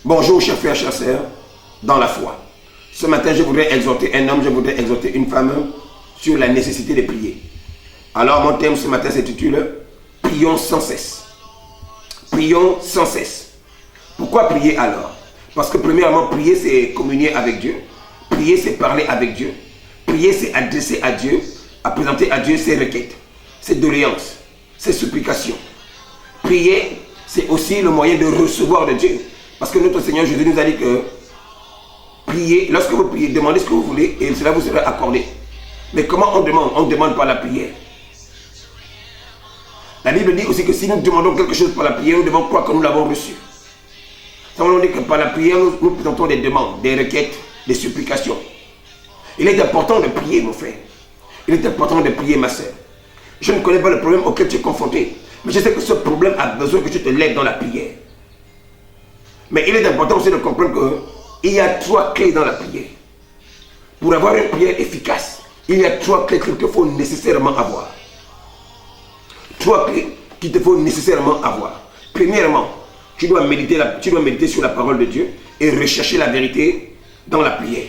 Bonjour chers frères, chers sœurs, dans la foi. Ce matin, je voudrais exhorter un homme, je voudrais exhorter une femme sur la nécessité de prier. Alors mon thème ce matin s'intitule « Prions sans cesse ». Prions sans cesse. Pourquoi prier alors? Parce que premièrement, prier c'est communier avec Dieu. Prier c'est parler avec Dieu. Prier c'est adresser à Dieu, à présenter à Dieu ses requêtes, ses doléances, ses supplications. Prier c'est aussi le moyen de recevoir de Dieu. Parce que notre Seigneur Jésus nous a dit que priez, lorsque vous priez, demandez ce que vous voulez et cela vous sera accordé. Mais comment on demande? On ne demande pas la prière. La Bible dit aussi que si nous demandons quelque chose par la prière, nous devons croire que nous l'avons reçu. Ça veut dire que par la prière, nous présentons des demandes, des requêtes, des supplications. Il est important de prier, mon frère. Il est important de prier, ma soeur. Je ne connais pas le problème auquel tu es confronté, mais je sais que ce problème a besoin que tu te lèves dans la prière. Mais il est important aussi de comprendre qu'il y a 3 clés dans la prière. Pour avoir une prière efficace, il y a 3 clés qu'il te faut nécessairement avoir. 3 clés qu'il te faut nécessairement avoir. Premièrement, tu dois méditer sur la parole de Dieu et rechercher la vérité dans la prière.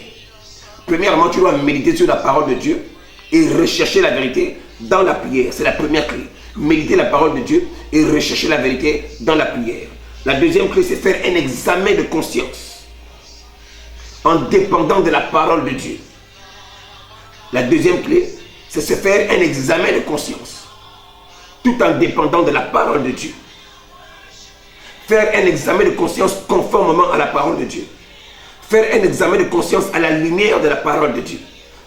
Premièrement, tu dois méditer sur la parole de Dieu et rechercher la vérité dans la prière. C'est la première clé. Méditer la parole de Dieu et rechercher la vérité dans la prière. La deuxième clé, c'est faire un examen de conscience en dépendant de la parole de Dieu. La deuxième clé, c'est se faire un examen de conscience tout en dépendant de la parole de Dieu. Faire un examen de conscience conformément à la parole de Dieu. Faire un examen de conscience à la lumière de la parole de Dieu.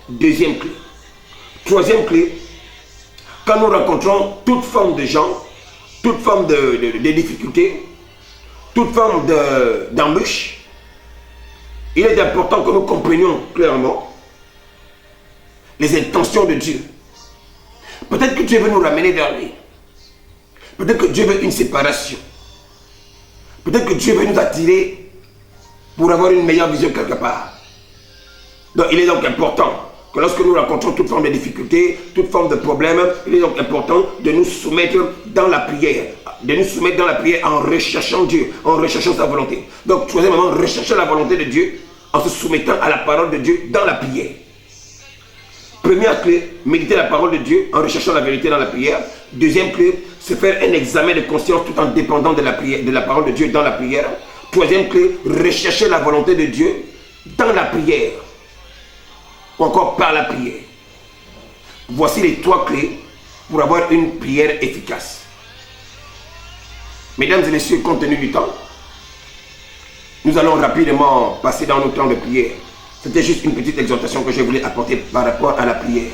Deuxième clé. Troisième clé, quand nous rencontrons toute forme de gens, toute forme de difficultés, toute forme d'embûche, il est important que nous comprenions clairement les intentions de Dieu. Peut-être que Dieu veut nous ramener vers lui. Peut-être que Dieu veut une séparation. Peut-être que Dieu veut nous attirer pour avoir une meilleure vision quelque part. Donc il est donc important que lorsque nous rencontrons toute forme de difficulté, toute forme de problème, il est donc important de nous soumettre dans la prière. De nous soumettre dans la prière en recherchant Dieu, en recherchant sa volonté. Donc, troisièmement, rechercher la volonté de Dieu en se soumettant à la parole de Dieu dans la prière. Première clé, méditer la parole de Dieu en recherchant la vérité dans la prière. Deuxième clé, se faire un examen de conscience tout en dépendant de la prière, de la parole de Dieu dans la prière. Troisième clé, rechercher la volonté de Dieu dans la prière. Ou encore par la prière. Voici les 3 clés pour avoir une prière efficace. Mesdames et messieurs, compte tenu du temps, nous allons rapidement passer dans nos temps de prière. C'était juste une petite exhortation que je voulais apporter par rapport à la prière.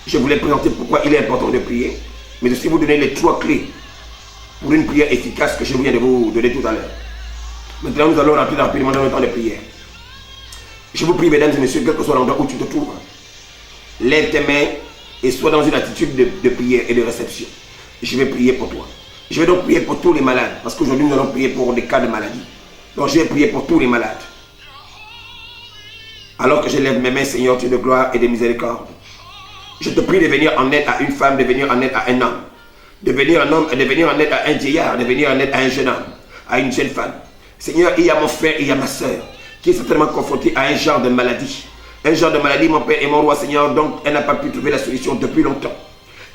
Je voulais présenter pourquoi il est important de prier, mais aussi vous donner les 3 clés pour une prière efficace que je viens de vous donner tout à l'heure. Maintenant, nous allons rentrer rapidement dans nos temps de prière. Je vous prie, mesdames et messieurs, quel que soit l'endroit où tu te trouves, lève tes mains et sois dans une attitude de prière et de réception. Je vais prier pour toi. Je vais donc prier pour tous les malades, parce qu'aujourd'hui nous allons prier pour des cas de maladie. Donc je vais prier pour tous les malades. Alors que je lève mes mains, Seigneur, Dieu de gloire et de miséricorde, je te prie de venir en aide à une femme, de venir en aide à un homme, de venir en aide à un vieillard, de venir en aide à un jeune homme, à une jeune femme. Seigneur, il y a mon frère, il y a ma soeur, qui est certainement confrontée à un genre de maladie. Un genre de maladie, mon Père et mon Roi, Seigneur, donc elle n'a pas pu trouver la solution depuis longtemps.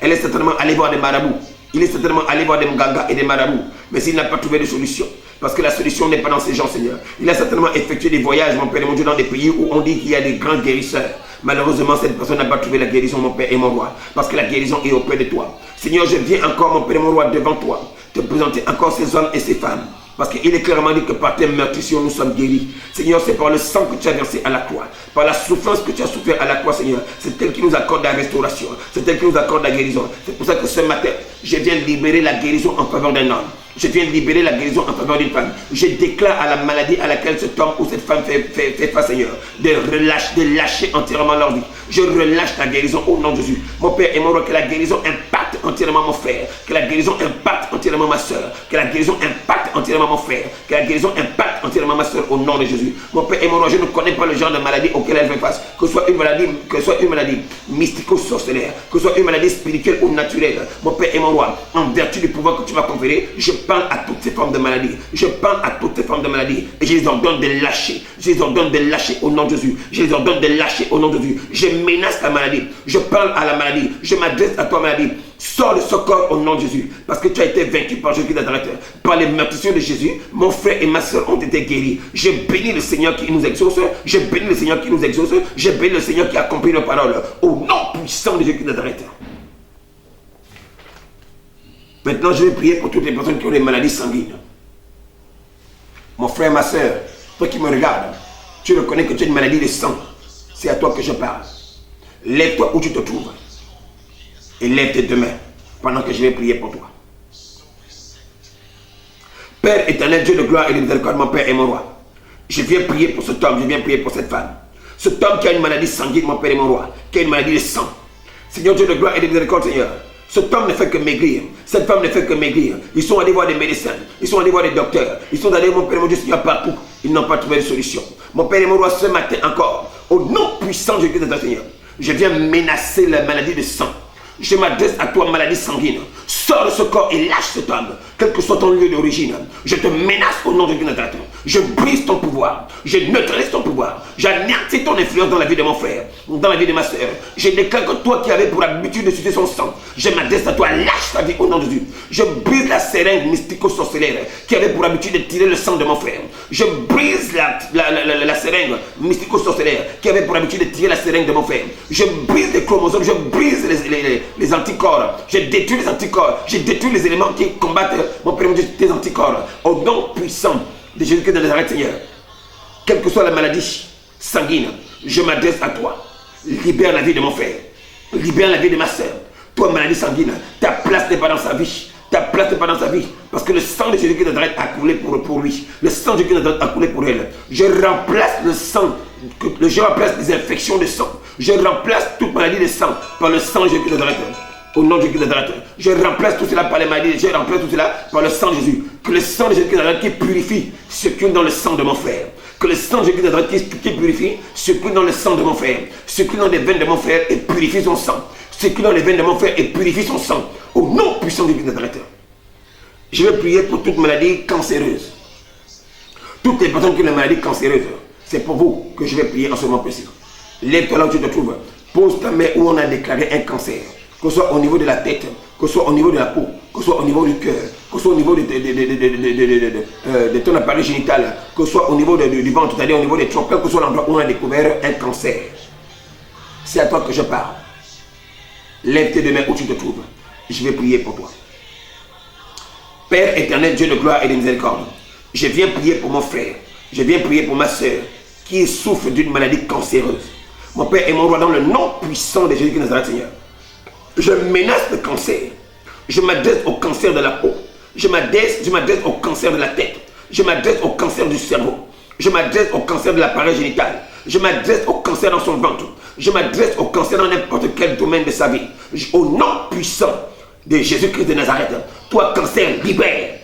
Elle est certainement allée voir des marabouts. Il est certainement allé voir des mgangas et des marabouts, mais s'il n'a pas trouvé de solution, parce que la solution n'est pas dans ces gens, Seigneur. Il a certainement effectué des voyages, mon Père et mon Dieu, dans des pays où on dit qu'il y a des grands guérisseurs. Malheureusement, cette personne n'a pas trouvé la guérison, mon Père et mon Roi, parce que la guérison est auprès de toi. Seigneur, je viens encore, mon Père et mon Roi, devant toi, te présenter encore ces hommes et ces femmes. Parce qu'il est clairement dit que par tes meurtrissures, nous sommes guéris. Seigneur, c'est par le sang que tu as versé à la croix, par la souffrance que tu as souffert à la croix, Seigneur. C'est elle qui nous accorde la restauration. C'est elle qui nous accorde la guérison. C'est pour ça que ce matin, je viens libérer la guérison en faveur d'un homme. Je viens libérer la guérison en faveur d'une femme. Je déclare à la maladie à laquelle cet homme ou cette femme fait face, Seigneur, de lâcher entièrement leur vie. Je relâche la guérison au nom de Jésus. Mon Père et mon Roi, que la guérison impacte entièrement mon frère. Que la guérison impacte entièrement ma soeur. Que la guérison impacte entièrement mon frère. Que la guérison impacte entièrement ma soeur au nom de Jésus. Mon Père et mon Roi, je ne connais pas le genre de maladie auquel elle fait face. Que ce soit une maladie mystico-sorcellaire, que ce soit une maladie spirituelle ou naturelle. Mon Père et mon Roi, en vertu du pouvoir que tu m'as conféré, je parle à toutes ces formes de maladie. Je parle à toutes ces formes de maladie. Et je les ordonne de lâcher. Je les ordonne de lâcher au nom de Jésus. Je les ordonne de lâcher au nom de Jésus. Je menace la maladie. Je parle à la maladie. Je m'adresse à toi, maladie. Sors de ce corps au nom de Jésus. Parce que tu as été vaincu par Jésus de Nazareth. Par les meurtrissures de Jésus, mon frère et ma soeur ont été guéris. Je bénis le Seigneur qui nous exauce. Je bénis le Seigneur qui nous exauce. Je bénis le Seigneur qui a accompli nos paroles. Au nom puissant de Jésus de Nazareth. Maintenant, je vais prier pour toutes les personnes qui ont des maladies sanguines. Mon frère, ma soeur, toi qui me regardes, tu reconnais que tu as une maladie de sang. C'est à toi que je parle. Lève-toi où tu te trouves. Et lève tes deux mains pendant que je vais prier pour toi. Père éternel, Dieu de gloire et de miséricorde, mon Père et mon roi. Je viens prier pour cet homme, je viens prier pour cette femme. Cet homme qui a une maladie sanguine, mon Père et mon roi, qui a une maladie de sang. Seigneur Dieu de gloire et de miséricorde, Seigneur. Cet homme ne fait que maigrir. Cette femme ne fait que maigrir. Ils sont allés voir des médecins. Ils sont allés voir des docteurs. Ils sont allés, mon Père et mon Dieu, Seigneur, partout. Ils n'ont pas trouvé de solution. Mon Père et mon roi, ce matin encore, au nom puissant de Jésus de Seigneur, je viens menacer la maladie de sang. Je m'adresse à toi, maladie sanguine. Sors de ce corps et lâche cet homme, quel que soit ton lieu d'origine. Je te menace au nom de Dieu. Je brise ton pouvoir. Je neutralise ton pouvoir. J'anéantis ton influence dans la vie de mon frère, dans la vie de ma soeur. Je déclare que toi qui avais pour habitude de sucer son sang, je m'adresse à toi, lâche ta vie au nom de Dieu. Je brise la seringue mystico-sorcellaire qui avait pour habitude de tirer le sang de mon frère. Je brise la seringue mystico-sorcellaire qui avait pour habitude de tirer la seringue de mon frère. Je brise les chromosomes, je brise les anticorps. Je détruis les anticorps. Je détruis les éléments qui combattent mon Père, mon Dieu, tes anticorps. Au nom puissant de Jésus-Christ de Nazareth, Seigneur. Quelle que soit la maladie sanguine, je m'adresse à toi. Libère la vie de mon frère. Libère la vie de ma soeur. Toi, maladie sanguine, ta place n'est pas dans sa vie. Ta place n'est pas dans sa vie. Parce que le sang de Jésus-Christ de Nazareth a coulé pour lui. Le sang de Jésus-Christ de Nazareth a coulé pour elle. Je remplace le sang. Je remplace les infections de sang. Je remplace toute maladie de sang par le sang de Jésus-Christ de Nazareth. Au nom de Jésus de Nazareth, je remplace tout cela par les maladies, je remplace tout cela par le sang de Jésus. Que le sang de Jésus de Nazareth qui purifie circule dans le sang de mon frère. Que le sang de Jésus de Nazareth qui purifie circule dans le sang de mon frère. Circule dans les veines de mon frère et purifie son sang. Circule dans les veines de mon frère et purifie son sang. Au nom puissant de Jésus de Nazareth. Je vais prier pour toute maladie cancéreuse. Toutes les personnes qui ont une maladie cancéreuse, c'est pour vous que je vais prier en ce moment précis. Lève-toi là où tu te trouves. Pose ta main où on a déclaré un cancer. Que ce soit au niveau de la tête, que ce soit au niveau de la peau, que ce soit au niveau du cœur, que ce soit au niveau de ton appareil génital, que ce soit au niveau du ventre, c'est-à-dire au niveau des trompes, que ce soit l'endroit où on a découvert un cancer. C'est à toi que je parle. Lève tes deux mains où tu te trouves. Je vais prier pour toi. Père éternel, Dieu de gloire et de miséricorde, je viens prier pour mon frère, je viens prier pour ma soeur qui souffre d'une maladie cancéreuse. Mon Père et mon roi, dans le nom puissant de Jésus de Nazareth, Seigneur. Je menace le cancer. Je m'adresse au cancer de la peau. Je m'adresse au cancer de la tête. Je m'adresse au cancer du cerveau. Je m'adresse au cancer de l'appareil génital. Je m'adresse au cancer dans son ventre. Je m'adresse au cancer dans n'importe quel domaine de sa vie. Au nom puissant de Jésus-Christ de Nazareth, toi, cancer, libère.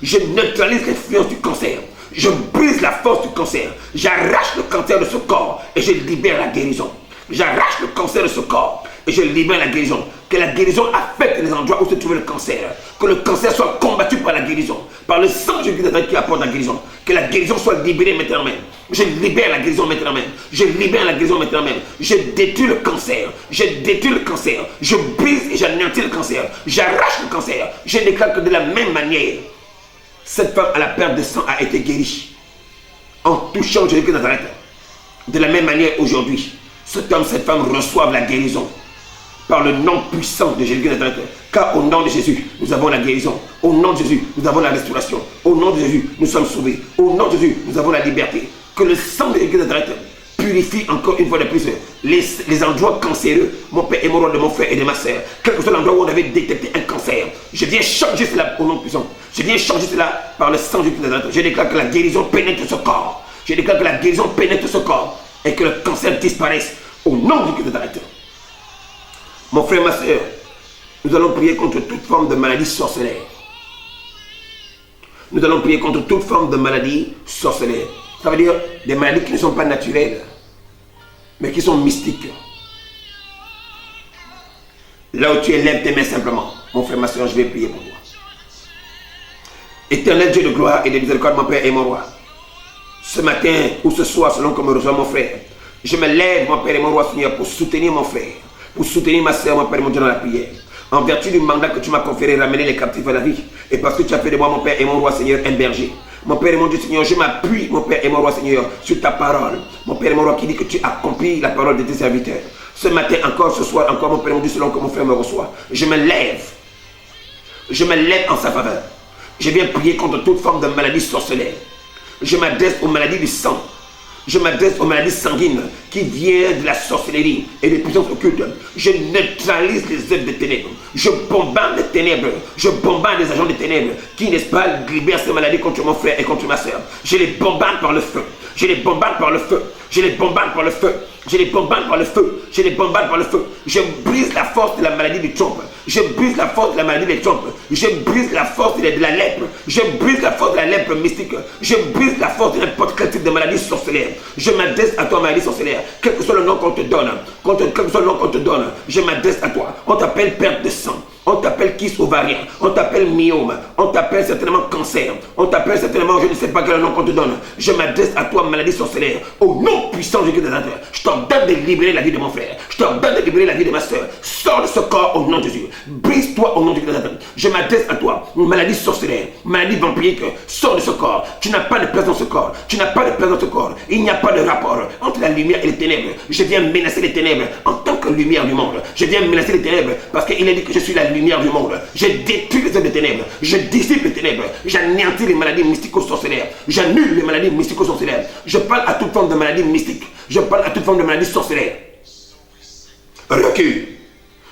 Je neutralise l'influence du cancer. Je brise la force du cancer. J'arrache le cancer de ce corps et je libère la guérison. J'arrache le cancer de ce corps et je libère la guérison. Que la guérison affecte les endroits où se trouve le cancer. Que le cancer soit combattu par la guérison. Par le sang de Jésus qui apporte la guérison. Que la guérison soit libérée maintenant même. Je libère la guérison maintenant même. Je libère la guérison maintenant même. Je détruis le cancer. Je détruis le cancer. Je brise et j'anéantis le cancer. J'arrache le cancer. Je déclare que de la même manière, cette femme à la perte de sang a été guérie. En touchant Jésus de Nazareth. De la même manière aujourd'hui, cet homme, cette femme reçoivent la guérison. Par le nom puissant de Jésus de Nazareth. Car au nom de Jésus, nous avons la guérison. Au nom de Jésus, nous avons la restauration. Au nom de Jésus, nous sommes sauvés. Au nom de Jésus, nous avons la liberté. Que le sang de Jésus de Nazareth purifie encore une fois de plus les endroits cancéreux, mon Père et mon roi, de mon frère et de ma soeur. Quel que soit l'endroit où on avait détecté un cancer, je viens changer cela au nom puissant. Je viens changer cela par le sang de Jésus de Nazareth. Je déclare que la guérison pénètre ce corps. Je déclare que la guérison pénètre ce corps et que le cancer disparaisse au nom de Jésus de Nazareth. Mon frère, ma soeur, nous allons prier contre toute forme de maladie sorcellaire. Nous allons prier contre toute forme de maladie sorcellaire. Ça veut dire des maladies qui ne sont pas naturelles, mais qui sont mystiques. Là où tu es, lève tes mains simplement. Mon frère, ma soeur, je vais prier pour toi. Éternel Dieu de gloire et de miséricorde, mon Père et mon roi. Ce matin ou ce soir, selon que me reçoit mon frère, je me lève, mon Père et mon roi, Seigneur, pour soutenir mon frère, pour soutenir ma soeur, mon Père et mon Dieu, dans la prière. En vertu du mandat que tu m'as conféré, ramener les captifs à la vie. Et parce que tu as fait de moi, mon Père et mon roi, Seigneur, un berger. Mon Père et mon Dieu, Seigneur, je m'appuie, mon Père et mon roi, Seigneur, sur ta parole. Mon Père et mon roi qui dit que tu accomplis la parole de tes serviteurs. Ce matin encore, ce soir encore, mon Père et mon Dieu, selon que mon frère me reçoit, je me lève. Je me lève en sa faveur. Je viens prier contre toute forme de maladie sorcellaire. Je m'adresse aux maladies du sang. Je m'adresse aux maladies sanguines qui viennent de la sorcellerie et des puissances occultes. Je neutralise les œuvres des ténèbres. Je bombarde les ténèbres. Je bombarde les agents des ténèbres qui, n'est-ce pas, libèrent ces maladies contre mon frère et contre ma soeur. Je les bombarde par le feu. Je les bombarde par le feu. Je les bombarde par le feu. Je les bombarde par le feu. Je les bombarde par le feu. Je brise la force de la maladie du trompe. Je brise la force de la maladie des trompes. Je brise la force de la lèpre. Je brise la force de la lèpre mystique. Je brise la force de n'importe quel type de maladie sorcellaire. Je m'adresse à toi, maladie sorcellaire. Quel que soit le nom qu'on te donne. Quel que soit le nom qu'on te donne. Je m'adresse à toi. On t'appelle perte de sang. On t'appelle kyste ovarien, on t'appelle myome, on t'appelle certainement cancer, on t'appelle certainement, je ne sais pas quel nom qu'on te donne. Je m'adresse à toi, maladie sorcellaire, au nom puissant de Jésus de Nazareth. Je t'ordonne de libérer la vie de mon frère, je t'ordonne de libérer la vie de ma soeur. Sors de ce corps au nom de Jésus, brise-toi au nom de Jésus de Nazareth. Je m'adresse à toi, maladie sorcellaire, maladie vampirique, sors de ce corps. Tu n'as pas de place dans ce corps, tu n'as pas de place dans ce corps. Il n'y a pas de rapport entre la lumière et les ténèbres. Je viens menacer les ténèbres en tant que lumière du monde. Je viens menacer les ténèbres parce qu'il a dit que je suis la lumière du monde. Je détruis les œuvres des ténèbres. Je dissipe les ténèbres. J'anéantis les maladies mystico-sorcellaires. J'annule les maladies mystico-sorcellaires. Je parle à toute forme de maladie mystique. Je parle à toute forme de maladie sorcellaire. Recule.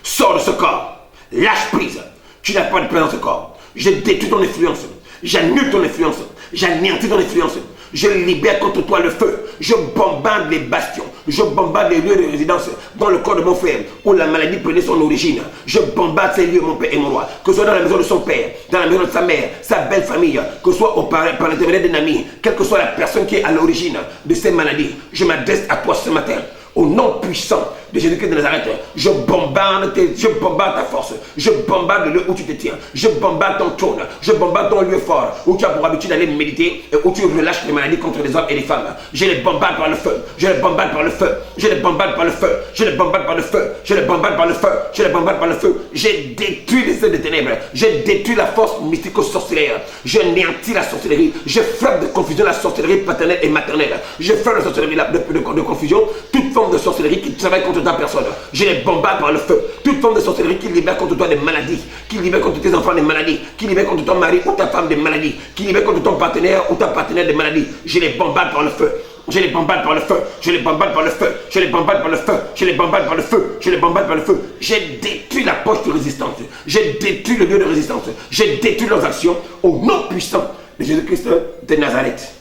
Sors de ce corps. Lâche prise. Tu n'as pas de place dans ce corps. Je détruis ton influence. J'annule ton influence. J'anéantis ton influence. Je libère contre toi le feu. Je bombarde les bastions. Je bombarde les lieux de résidence dans le corps de mon frère où la maladie prenait son origine. Je bombarde ces lieux, mon père et mon roi. Que ce soit dans la maison de son père, dans la maison de sa mère, sa belle famille, que ce soit par l'intermédiaire d'un ami, quelle que soit la personne qui est à l'origine de ces maladies. Je m'adresse à toi ce matin. Au nom puissant de Jésus-Christ de Nazareth, je bombarde ta force, je bombarde le lieu où tu te tiens, je bombarde ton trône, je bombarde ton lieu fort où tu as pour habitude d'aller méditer et où tu relâches les maladies contre les hommes et les femmes. Je les bombarde par le feu, je les bombarde par le feu, je les bombarde par le feu, je les bombarde par le feu, je les bombarde par le feu, je les bombarde par le feu. J'ai détruit les œuvres des ténèbres, j'ai détruit la force mystico-sorcellaire, je néantis la sorcellerie, je frappe de confusion la sorcellerie paternelle et maternelle, je frappe la sorcellerie de confusion, toute forme de sorcellerie qui travaille contre ta personne. Je les bombarde par le feu. Toute forme de sorcellerie qui libère contre toi des maladies, qui libère contre tes enfants des maladies, qui libère contre ton mari ou ta femme des maladies, qui libère contre ton partenaire ou ta partenaire des maladies. Je les bombarde par le feu. Je les bombarde par le feu. Je les bombarde par le feu. Je les bombarde par le feu. Je les bombarde par le feu. Je les bombarde par le feu. J'ai détruit la poche de résistance. J'ai détruit le lieu de résistance. J'ai détruit leurs actions au nom puissant de Jésus-Christ de Nazareth.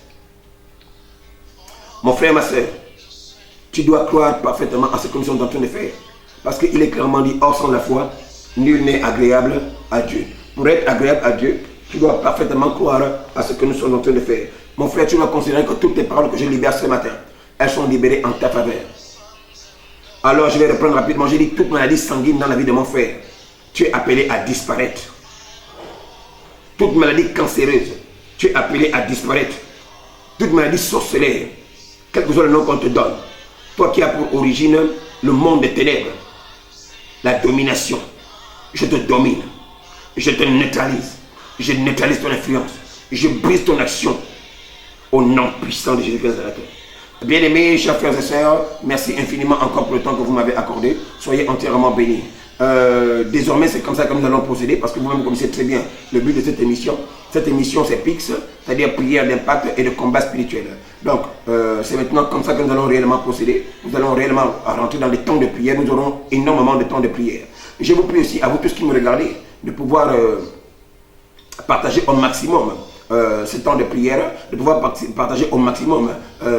Mon frère, ma soeur, tu dois croire parfaitement à ce que nous sommes en train de faire. Parce qu'il est clairement dit, hors sans la foi, nul n'est agréable à Dieu. Pour être agréable à Dieu, tu dois parfaitement croire à ce que nous sommes en train de faire. Mon frère, tu dois considérer que toutes les paroles que je libère ce matin, elles sont libérées en ta faveur. Alors je vais reprendre rapidement. J'ai dit toute maladie sanguine dans la vie de mon frère, tu es appelé à disparaître. Toute maladie cancéreuse, tu es appelé à disparaître. Toute maladie sorcellaire, quel que soit le nom qu'on te donne, toi qui as pour origine le monde des ténèbres, la domination, je te domine, je te neutralise, je neutralise ton influence, je brise ton action au nom puissant de Jésus-Christ de la terre. Bien-aimés, chers frères et sœurs, merci infiniment encore pour le temps que vous m'avez accordé. Soyez entièrement bénis. Désormais, c'est comme ça que nous allons procéder parce que vous-même connaissez très bien le but de cette émission. Cette émission, c'est PIX, c'est-à-dire prière d'impact et de combat spirituel. Donc, c'est maintenant comme ça que nous allons réellement procéder. Nous allons réellement rentrer dans les temps de prière. Nous aurons énormément de temps de prière. Je vous prie aussi, à vous tous qui me regardez, de pouvoir partager au maximum ce temps de prière, de pouvoir partager au maximum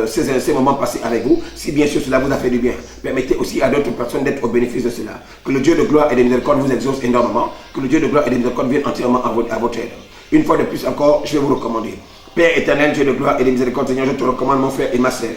ces moments passés avec vous, si bien sûr cela vous a fait du bien. Permettez aussi à d'autres personnes d'être au bénéfice de cela. Que le Dieu de gloire et de miséricorde vous exauce énormément, que le Dieu de gloire et de miséricorde vienne entièrement à votre aide. Une fois de plus encore, je vais vous recommander. Père éternel, Dieu de gloire et de miséricorde, Seigneur, je te recommande mon frère et ma sœur,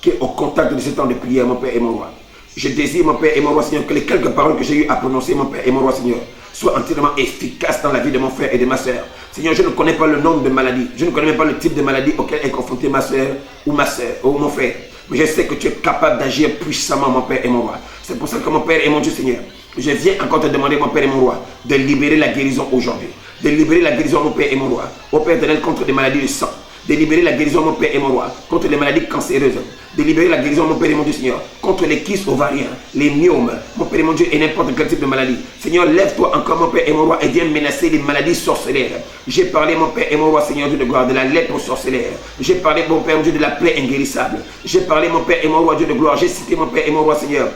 qui est au contact de ce temps de prière, mon Père et mon roi. Je désire, mon Père et mon roi, Seigneur, que les quelques paroles que j'ai eu à prononcer, mon Père et mon roi, Seigneur, soit entièrement efficace dans la vie de mon frère et de ma soeur. Seigneur, je ne connais pas le nombre de maladies. Je ne connais même pas le type de maladie auquel est confronté ma soeur ou mon frère. Mais je sais que tu es capable d'agir puissamment, mon Père et mon roi. C'est pour ça que mon Père et mon Dieu, Seigneur, je viens encore te demander, mon Père et mon roi, de libérer la guérison aujourd'hui. De libérer la guérison, mon Père et mon roi. Au Père éternel, contre des maladies de sang. De libérer la guérison, mon Père et mon roi, contre les maladies cancéreuses. De libérer la guérison, mon Père et mon Dieu, Seigneur, contre les kystes ovariens, les myomes, mon Père et mon Dieu, et n'importe quel type de maladie. Seigneur, lève-toi encore, mon Père et mon roi, et viens menacer les maladies sorcellaires. J'ai parlé, mon Père et mon roi, Seigneur Dieu de gloire, de la lèpre sorcellaire. J'ai parlé, mon Père, mon Dieu, de la plaie inguérissable. J'ai parlé, mon Père et mon roi, Dieu de gloire. J'ai cité, mon Père et mon roi, Seigneur,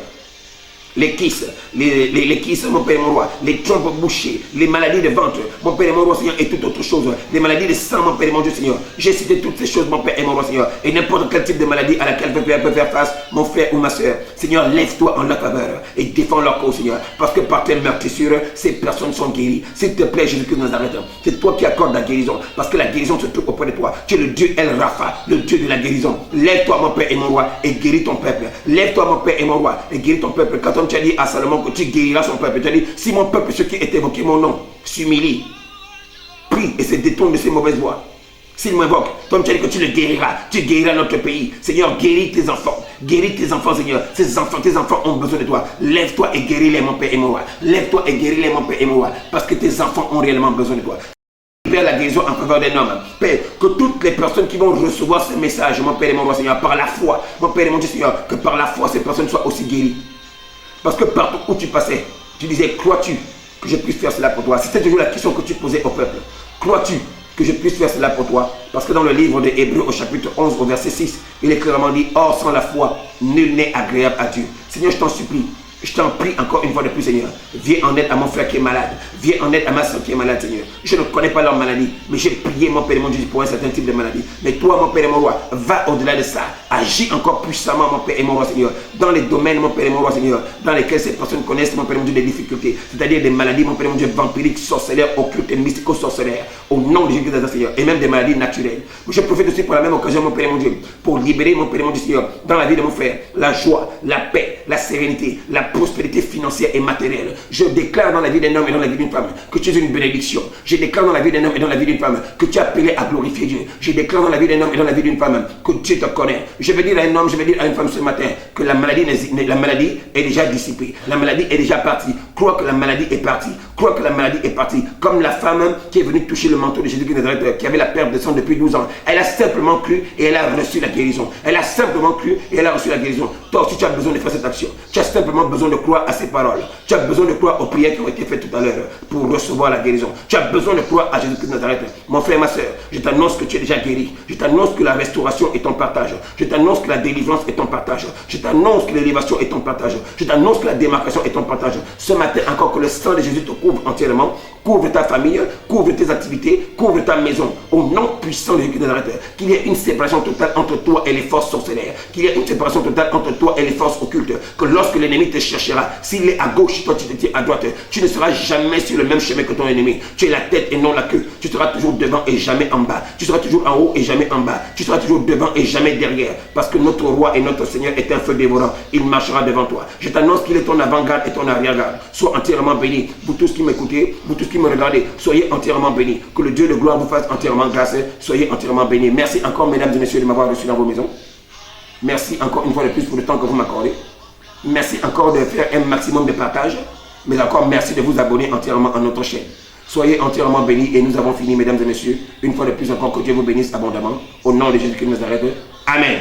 les kystes, mon Père et mon roi, les trompes bouchées, les maladies de ventre, mon Père et mon roi, Seigneur, et toute autre chose, les maladies de sang, mon Père et mon Dieu, Seigneur. J'ai cité toutes ces choses, mon Père et mon roi, Seigneur, et n'importe quel type de maladie à laquelle peut faire face mon frère ou ma soeur. Seigneur, lève-toi en leur faveur et défends leur cause, Seigneur, parce que par tes meurtrissures, ces personnes sont guéries. S'il te plaît, Jésus-Christ de Nazareth, c'est toi qui accordes la guérison, parce que la guérison se trouve auprès de toi. Tu es le Dieu El Rapha, le Dieu de la guérison. Lève-toi, mon Père et mon roi, et guéris ton peuple. Lève-toi, mon Père et mon roi, et guéris ton peuple. Quand on t'a dit à Salomon que tu guériras son peuple, tu as dit, si mon peuple, ceux qui est évoqué mon nom, s'humilie, prie et se détourne de ses mauvaises voies, s'il m'invoque, comme tu as dit que tu le guériras, tu guériras notre pays. Seigneur, guéris tes enfants, Seigneur. Tes enfants ont besoin de toi. Lève-toi et guéris-les, mon Père et mon roi. Lève-toi et guéris-les, mon Père et mon roi, parce que tes enfants ont réellement besoin de toi. Père, la guérison en faveur d'un homme. Père, que toutes les personnes qui vont recevoir ce message, mon Père et mon roi, Seigneur, par la foi, mon Père et mon Dieu, Seigneur, que par la foi, ces personnes soient aussi guéries. Parce que partout où tu passais, tu disais, crois-tu que je puisse faire cela pour toi? C'était toujours la question que tu posais au peuple. Crois-tu que je puisse faire cela pour toi? Parce que dans le livre de Hébreux au chapitre 11 au verset 6, il est clairement dit, or sans la foi, nul n'est agréable à Dieu. Seigneur, je t'en supplie. Je t'en prie encore une fois de plus, Seigneur. Viens en aide à mon frère qui est malade. Viens en aide à ma soeur qui est malade, Seigneur. Je ne connais pas leur maladie, mais j'ai prié, mon Père et mon Dieu, pour un certain type de maladie. Mais toi, mon Père et mon roi, va au-delà de ça. Agis encore puissamment, mon Père et mon roi, Seigneur, dans les domaines, mon Père et mon roi, Seigneur, dans lesquels ces personnes connaissent, mon Père et mon Dieu, des difficultés. C'est-à-dire des maladies, mon Père et mon Dieu, vampiriques, sorcellaires, occultes et mystico-sorcellaires. Au nom de Jésus Christ, Seigneur, et même des maladies naturelles. Je profite aussi pour la même occasion, mon Père et mon Dieu, pour libérer, mon Père et mon Dieu, Seigneur, dans la vie de mon frère, la joie, la paix, la sérénité, la prospérité financière et matérielle. Je déclare dans la vie d'un homme et dans la vie d'une femme que tu es une bénédiction. Je déclare dans la vie d'un homme et dans la vie d'une femme que tu es appelé à glorifier Dieu. Je déclare dans la vie d'un homme et dans la vie d'une femme que Dieu te connaît. Je vais dire à un homme, je vais dire à une femme ce matin que la maladie est déjà dissipée. La maladie est déjà partie. Crois que la maladie est partie. Crois que la maladie est partie. Comme la femme qui est venue toucher le manteau de Jésus-Christ de Nazareth, qui avait la perte de sang depuis 12 ans. Elle a simplement cru et elle a reçu la guérison. Elle a simplement cru et elle a reçu la guérison. Toi aussi, tu as besoin de faire cette action. Tu as simplement besoin de croire à ces paroles. Tu as besoin de croire aux prières qui ont été faites tout à l'heure pour recevoir la guérison. Tu as besoin de croire à Jésus-Christ de Nazareth. Mon frère, ma soeur, je t'annonce que tu es déjà guéri. Je t'annonce que la restauration est ton partage. Je t'annonce que la délivrance est ton partage. Je t'annonce que l'élévation est ton partage. Je t'annonce que la démarcation est ton partage. Ce matin encore, que le sang de Jésus te couvre entièrement. Couvre ta famille, couvre tes activités, couvre ta maison. Au nom puissant de Jésus-Christ de Nazareth, qu'il y ait une séparation totale entre toi et les forces sorcellaires. Qu'il y ait une séparation totale entre toi et les forces occultes. Que lorsque l'ennemi te cherchera, s'il est à gauche, toi tu te tiens à droite, tu ne seras jamais sur le même chemin que ton ennemi. Tu es la tête et non la queue. Tu seras toujours devant et jamais en bas. Tu seras toujours en haut et jamais en bas. Tu seras toujours devant et jamais derrière. Parce que notre roi et notre Seigneur est un feu dévorant. Il marchera devant toi. Je t'annonce qu'il est ton avant-garde et ton arrière-garde. Sois entièrement béni. Vous tous qui m'écoutez, vous tous qui me regardez, soyez entièrement bénis. Que le Dieu de gloire vous fasse entièrement grâce. Soyez entièrement bénis. Merci encore, mesdames et messieurs, de m'avoir reçu dans vos maisons. Merci encore une fois de plus pour le temps que vous m'accordez. Merci encore de faire un maximum de partage. Mais encore merci de vous abonner entièrement à notre chaîne. Soyez entièrement bénis et nous avons fini, mesdames et messieurs. Une fois de plus encore, que Dieu vous bénisse abondamment. Au nom de Jésus-Christ de Nazareth. Amen.